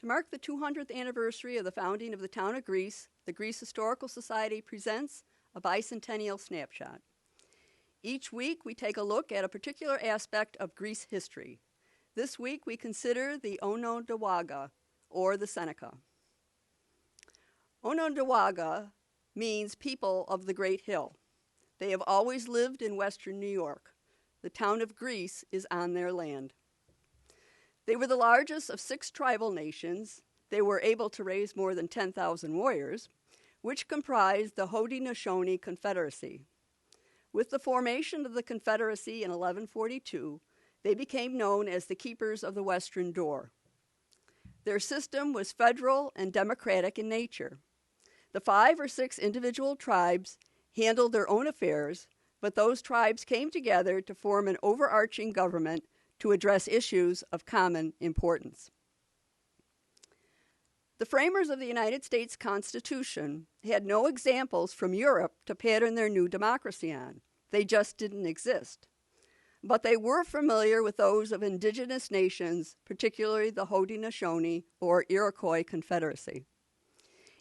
To mark the 200th anniversary of the founding of the town of Greece, the Greece Historical Society presents a Bicentennial Snapshot. Each week, we take a look at a particular aspect of Greece history. This week, we consider the Onödowá'ga, or the Seneca. Onödowá'ga means people of the Great Hill. They have always lived in western New York. The town of Greece is on their land. They were the largest of 6 tribal nations. They were able to raise more than 10,000 warriors, which comprised the Haudenosaunee Confederacy. With the formation of the Confederacy in 1142, they became known as the Keepers of the Western Door. Their system was federal and democratic in nature. The 5 or 6 individual tribes handled their own affairs, but those tribes came together to form an overarching government to address issues of common importance. The framers of the United States Constitution had no examples from Europe to pattern their new democracy on. They just didn't exist. But they were familiar with those of indigenous nations, particularly the Haudenosaunee or Iroquois Confederacy.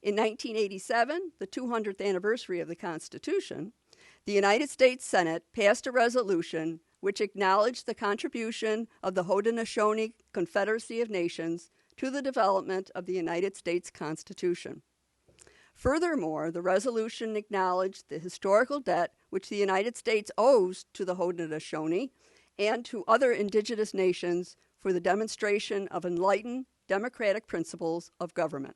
In 1987, the 200th anniversary of the Constitution, the United States Senate passed a resolution which acknowledged the contribution of the Haudenosaunee Confederacy of Nations to the development of the United States Constitution. Furthermore, the resolution acknowledged the historical debt which the United States owes to the Haudenosaunee and to other indigenous nations for the demonstration of enlightened democratic principles of government.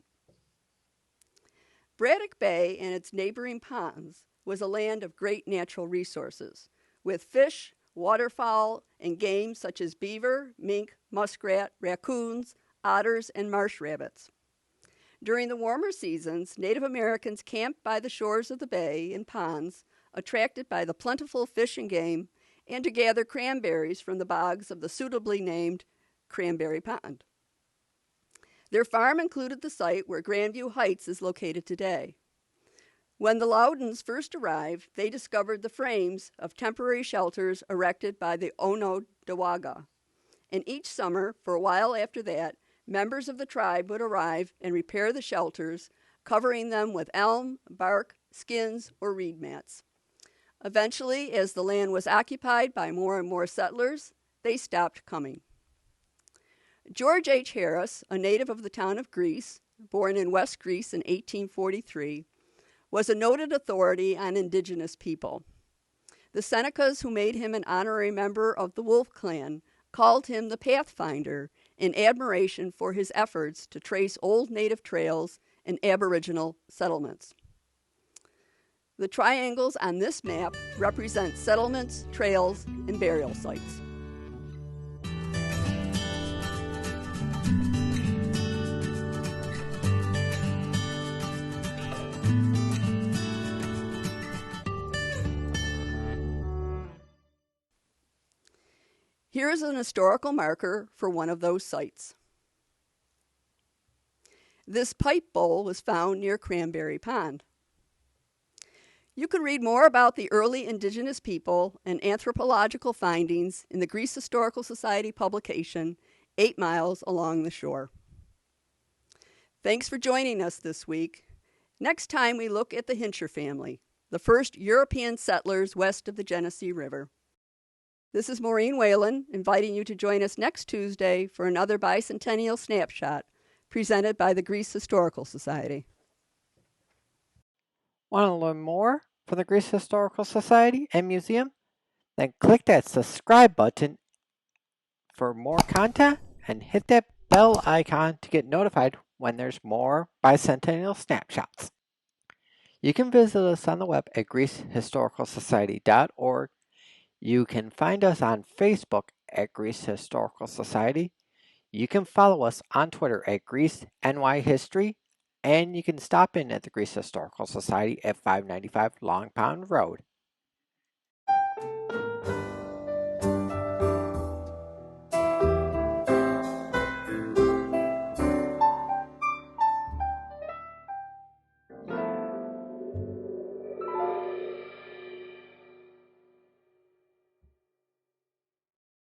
Braddock Bay and its neighboring ponds was a land of great natural resources, with fish, waterfowl, and game such as beaver, mink, muskrat, raccoons, otters, and marsh rabbits. During the warmer seasons, Native Americans camped by the shores of the bay and ponds, attracted by the plentiful fish and game, and to gather cranberries from the bogs of the suitably named Cranberry Pond. Their farm included the site where Grandview Heights is located today. When the Loudons first arrived, they discovered the frames of temporary shelters erected by the Onödowá'ga. And each summer, for a while after that, members of the tribe would arrive and repair the shelters, covering them with elm, bark, skins, or reed mats. Eventually, as the land was occupied by more and more settlers, they stopped coming. George H. Harris, a native of the town of Greece, born in West Greece in 1843, was a noted authority on indigenous people. The Senecas, who made him an honorary member of the Wolf Clan, called him the Pathfinder in admiration for his efforts to trace old native trails and aboriginal settlements. The triangles on this map represent settlements, trails, and burial sites. Here is an historical marker for one of those sites. This pipe bowl was found near Cranberry Pond. You can read more about the early indigenous people and anthropological findings in the Greece Historical Society publication, 8 Miles Along the Shore. Thanks for joining us this week. Next time we look at the Hincher family, the first European settlers west of the Genesee River. This is Maureen Whalen, inviting you to join us next Tuesday for another Bicentennial Snapshot presented by the Greece Historical Society. Want to learn more from the Greece Historical Society and Museum? Then click that subscribe button for more content and hit that bell icon to get notified when there's more Bicentennial Snapshots. You can visit us on the web at GreeceHistoricalSociety.org. You can find us on Facebook at Greece Historical Society. You can follow us on Twitter at GreeceNYHistory, and you can stop in at the Greece Historical Society at 595 Long Pond Road.